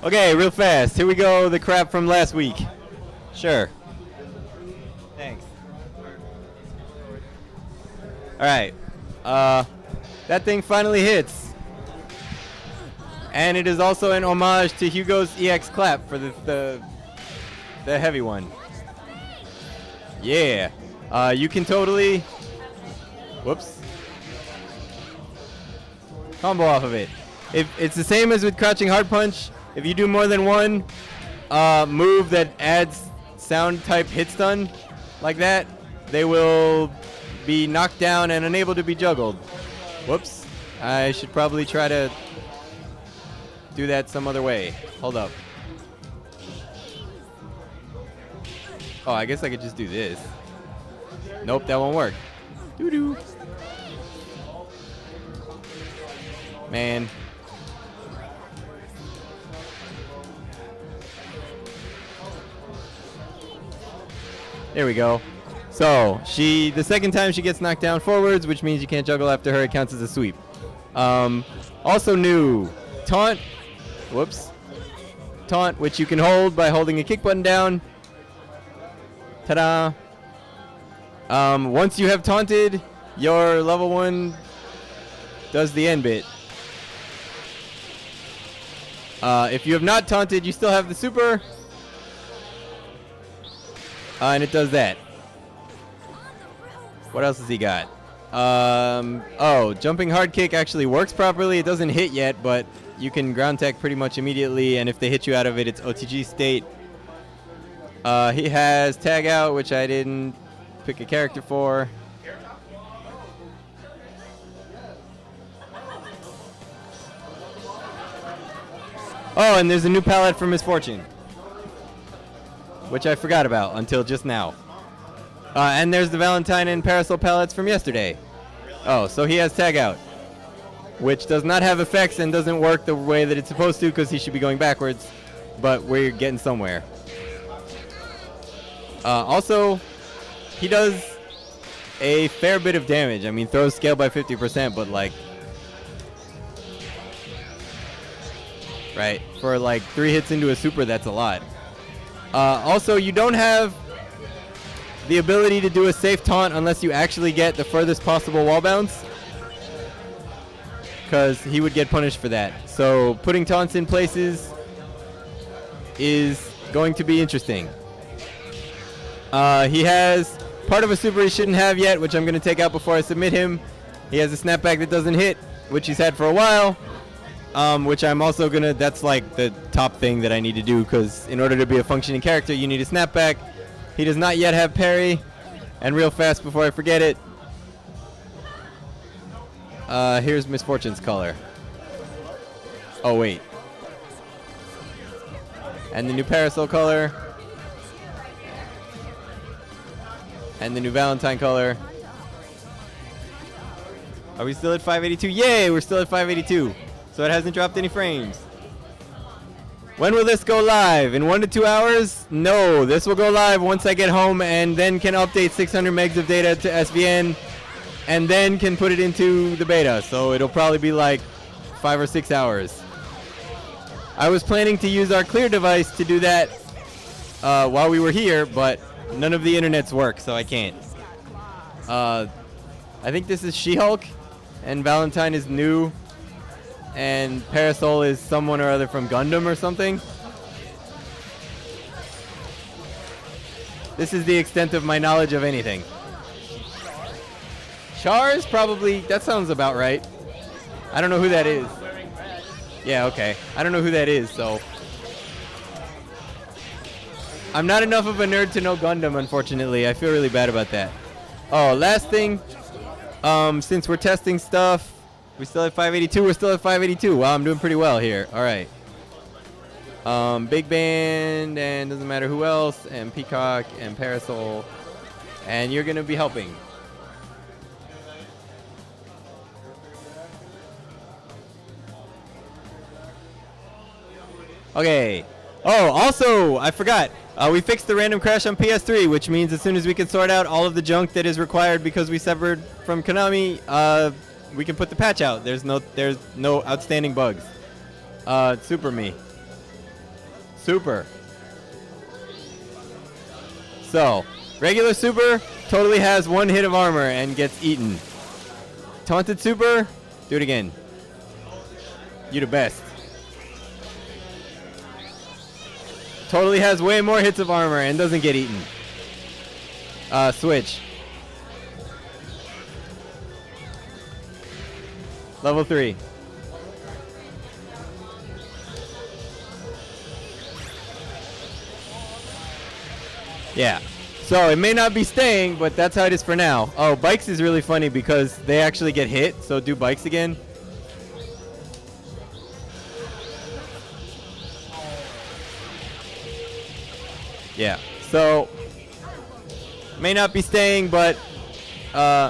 Okay, real fast. Here we go. The crap from last week. Sure. Thanks. All right. That thing finally hits. And it is also an homage to Hugo's EX clap for the heavy one. Yeah. You can totally... Whoops. Combo off of it. If it's the same as with crouching hard punch. If you do more than one move that adds sound type hit stun like that, they will be knocked down and unable to be juggled. Whoops. I should probably try to do that some other way. Hold up. Oh, I guess I could just do this. Nope, that won't work. Doo-doo. Man. There we go. So, the second time she gets knocked down forwards, which means you can't juggle after her, it counts as a sweep. Also new, taunt. Whoops. Taunt, which you can hold by holding a kick button down. Ta-da. Once you have taunted, your level 1 does the end bit. If you have not taunted, you still have the super. And it does that. What else has he got? Oh, jumping hard kick actually works properly. It doesn't hit yet, but you can ground tech pretty much immediately, and if they hit you out of it, it's OTG state. He has tag out, which I didn't pick a character for. Oh, and there's a new palette for Misfortune, which I forgot about until just now. And there's the Valentine and Parasol palettes from yesterday. Oh, so he has tag out, which does not have effects and doesn't work the way that it's supposed to because he should be going backwards, but we're getting somewhere. Also, he does a fair bit of damage. I mean, throws scale by 50%, but like... Right, for like 3 hits into a super, that's a lot. Also, you don't have the ability to do a safe taunt unless you actually get the furthest possible wall bounce, because he would get punished for that. So putting taunts in places is going to be interesting. He has part of a super he shouldn't have yet, which I'm going to take out before I submit him. He has a snapback that doesn't hit, which he's had for a while. Which I'm also gonna, that's like the top thing that I need to do, because in order to be a functioning character, you need a snapback. He does not yet have parry. And real fast before I forget it, here's Misfortune's color. Oh, wait. And the new Parasol color. And the new Valentine color. Are we still at 582? Yay, we're still at 582. So it hasn't dropped any frames. When will this go live? In 1 to 2 hours? No, this will go live once I get home and then can update 600 megs of data to SVN and then can put it into the beta. So it'll probably be like 5 or 6 hours. I was planning to use our Clear device to do that while we were here, but none of the internets work, so I can't. I think this is She-Hulk and Valentine is new. And Parasol is someone or other from Gundam or something. This is the extent of my knowledge of anything. Char is probably, that sounds about right. I don't know who that is. Yeah, okay. I don't know who that is, so. I'm not enough of a nerd to know Gundam, unfortunately. I feel really bad about that. Oh, last thing. Since we're testing stuff, we still at 582. We're still at 582. Wow, I'm doing pretty well here. All right. Big Band and doesn't matter who else, and Peacock and Parasol, and you're gonna be helping. Okay. Oh, also, I forgot. We fixed the random crash on PS3, which means as soon as we can sort out all of the junk that is required because we severed from Konami, we can put the patch out. There's no outstanding bugs. Super me. Super. So, regular super totally has 1 hit of armor and gets eaten. Taunted super, do it again. You the best. Totally has way more hits of armor and doesn't get eaten. Switch. Level 3. Yeah. So it may not be staying, but that's how it is for now. Oh, bikes is really funny because they actually get hit. So do bikes again. Yeah. So may not be staying, but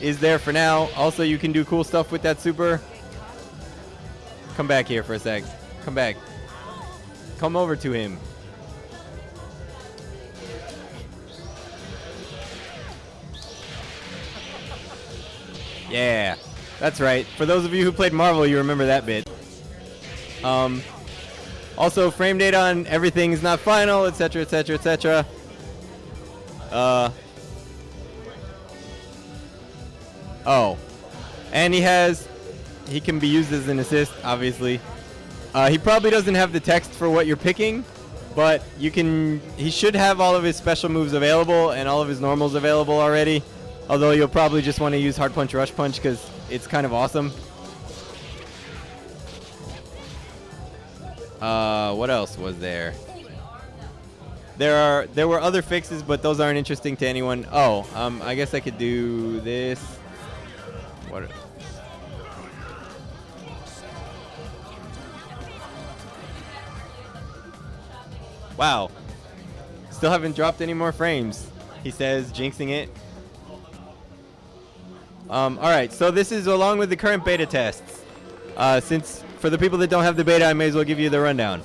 is there for now. Also, you can do cool stuff with that super. Come back here for a sec. Come back. Come over to him. Yeah, that's right. For those of you who played Marvel, you remember that bit. Also, frame data on everything is not final, etc., etc., etc. Oh, and he can be used as an assist, obviously. He probably doesn't have the text for what you're picking, but he should have all of his special moves available and all of his normals available already. Although you'll probably just want to use Hard Punch, Rush Punch because it's kind of awesome. What else was there? There were other fixes, but those aren't interesting to anyone. Oh, I guess I could do this. What? Wow. Still haven't dropped any more frames. He says, jinxing it. Alright, so this is along with the current beta tests. Since for the people that don't have the beta, I may as well give you the rundown.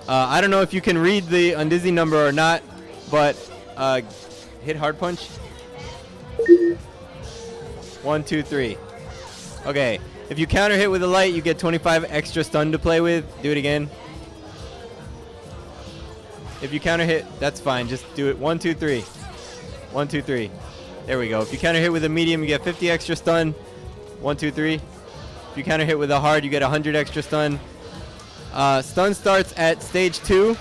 I don't know if you can read the Undizzy number or not, but hit Hard Punch. 1, 2, 3. Okay, if you counter hit with a light, you get 25 extra stun to play with. Do it again. If you counter hit, that's fine. Just do it. 1, 2, 3. 1, 2, 3. There we go. If you counter hit with a medium, you get 50 extra stun. 1, 2, 3. If you counter hit with a hard, you get 100 extra stun. Stun starts at stage 2,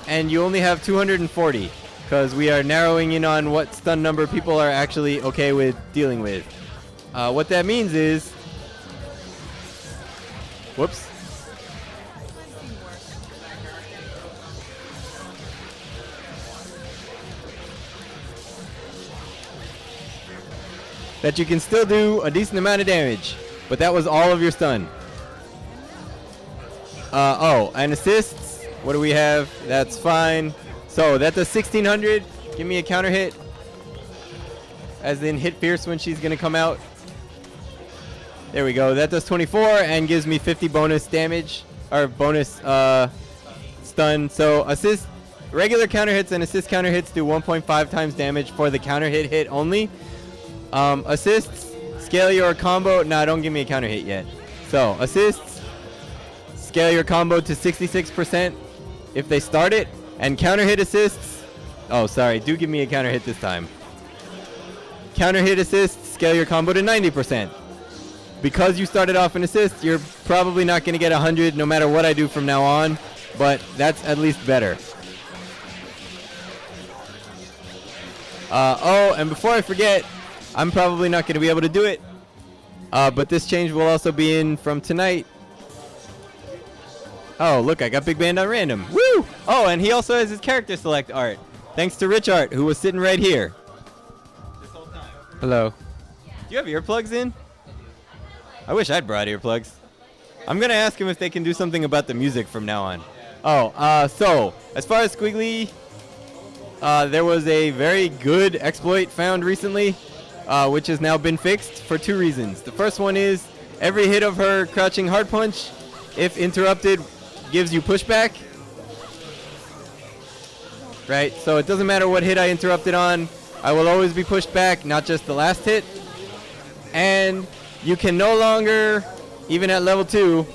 and you only have 240 because we are narrowing in on what stun number people are actually okay with dealing with. What that means is, whoops. That you can still do a decent amount of damage, but that was all of your stun. Oh, and assists, what do we have? That's fine. So that does 1600. Give me a counter hit. As in hit Fierce when she's gonna come out. There we go. That does 24 and gives me 50 bonus damage, or bonus stun. So assist, regular counter hits and assist counter hits do 1.5 times damage for the counter hit only. Assists, scale your combo. No, don't give me a counter hit yet. So, assists, scale your combo to 66% if they start it. And counter hit assists. Oh, sorry. Do give me a counter hit this time. Counter hit assists, scale your combo to 90%. Because you started off an assist, you're probably not going to get 100 no matter what I do from now on. But that's at least better. Oh, and before I forget, I'm probably not going to be able to do it, but this change will also be in from tonight. Oh, look, I got Big Band on random. Woo! Oh, and he also has his character select art. Thanks to Rich Art, who was sitting right here. This whole time. Hello. Do you have earplugs in? I wish I'd brought earplugs. I'm going to ask him if they can do something about the music from now on. Oh, so, as far as Squiggly, there was a very good exploit found recently. Which has now been fixed for 2 reasons. The first one is every hit of her crouching hard punch, if interrupted, gives you pushback. Right? So it doesn't matter what hit I interrupted on, I will always be pushed back, not just the last hit. And you can no longer, even at level 2,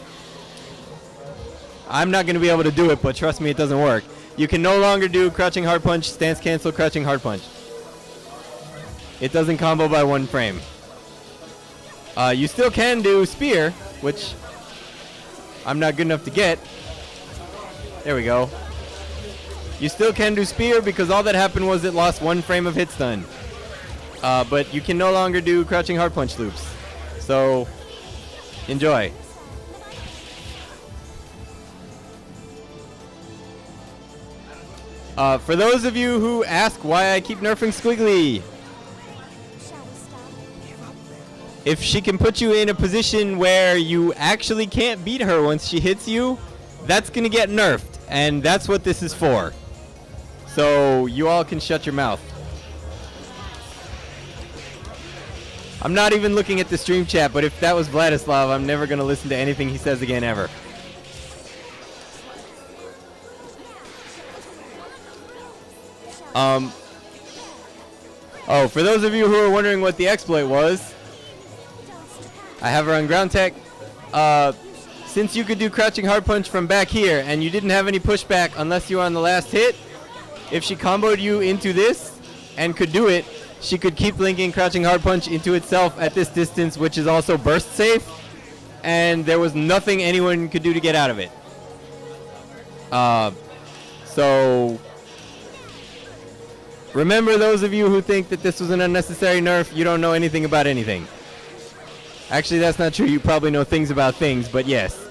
I'm not going to be able to do it, but trust me, it doesn't work. You can no longer do crouching hard punch, stance cancel, crouching hard punch. It doesn't combo by 1 frame. You still can do spear, which I'm not good enough to get. There we go. You still can do spear because all that happened was it lost 1 frame of hit stun. But you can no longer do crouching hard punch loops. So, enjoy. For those of you who ask why I keep nerfing Squiggly, if she can put you in a position where you actually can't beat her once she hits you, that's going to get nerfed. And that's what this is for. So you all can shut your mouth. I'm not even looking at the stream chat, but if that was Vladislav, I'm never going to listen to anything he says again ever. Oh, for those of you who are wondering what the exploit was, I have her on ground tech. Since you could do crouching hard punch from back here and you didn't have any pushback unless you were on the last hit, if she comboed you into this and could do it, she could keep linking crouching hard punch into itself at this distance, which is also burst safe, and there was nothing anyone could do to get out of it. So remember, those of you who think that this was an unnecessary nerf, you don't know anything about anything. Actually, that's not true. You probably know things about things, but yes.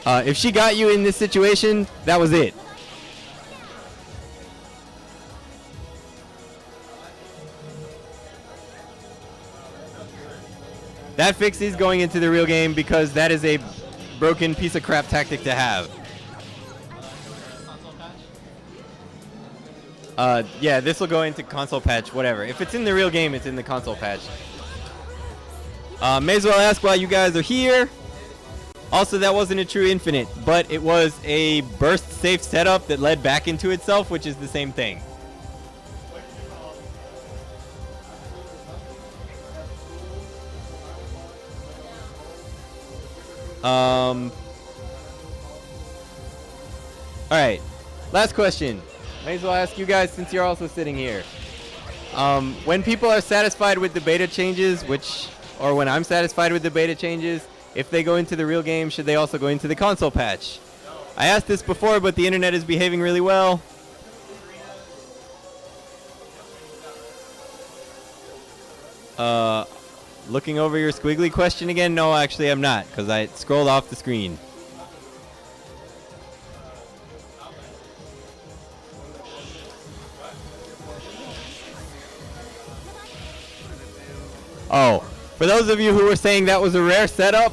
If she got you in this situation, that was it. That fix is going into the real game because that is a broken piece of crap tactic to have. Yeah, this will go into console patch, whatever. If it's in the real game, it's in the console patch. May as well ask while you guys are here. Also, that wasn't a true infinite, but it was a burst safe setup that led back into itself, which is the same thing. Alright, last question. May as well ask you guys since you're also sitting here. When people are satisfied with the beta changes, or when I'm satisfied with the beta changes, if they go into the real game, should they also go into the console patch? I asked this before, but the internet is behaving really well. Looking over your squiggly question again? No, actually I'm not, because I scrolled off the screen. Oh, for those of you who were saying that was a rare setup,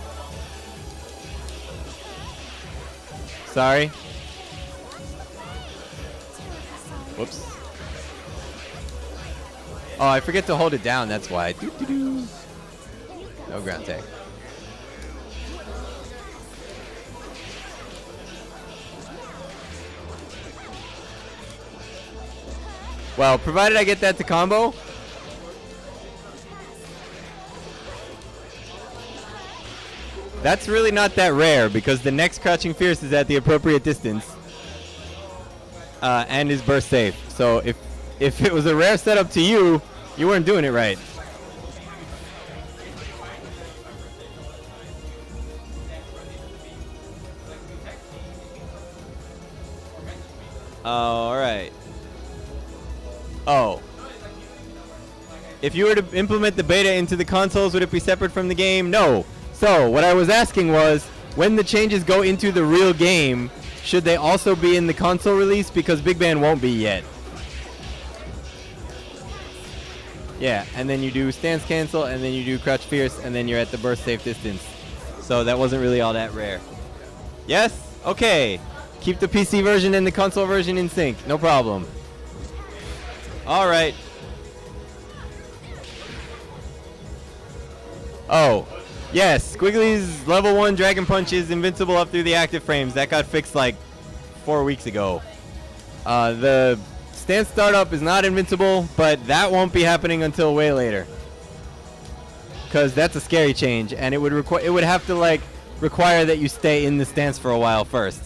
sorry. Whoops. Oh, I forget to hold it down, that's why. No ground tag. Well, provided I get that to combo. That's really not that rare because the next Crouching Fierce is at the appropriate distance and is burst safe. So if it was a rare setup to you, you weren't doing it right. All right. Oh. If you were to implement the beta into the consoles, would it be separate from the game? No. So what I was asking was, when the changes go into the real game, should they also be in the console release? Because Big Band won't be yet. Yeah, and then you do stance cancel, and then you do crouch fierce, and then you're at the burst safe distance. So that wasn't really all that rare. Yes? Okay. Keep the PC version and the console version in sync. No problem. All right. Oh. Yes, Squiggly's level 1 Dragon Punch is invincible up through the active frames. That got fixed like 4 weeks ago. The stance startup is not invincible, but that won't be happening until way later. Because that's a scary change, and it would have to like require that you stay in the stance for a while first.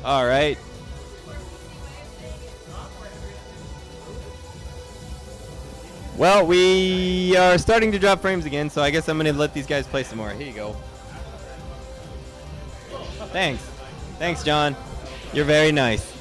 All right. Well, we are starting to drop frames again, so I guess I'm going to let these guys play some more. Here you go. Thanks. Thanks, John. You're very nice.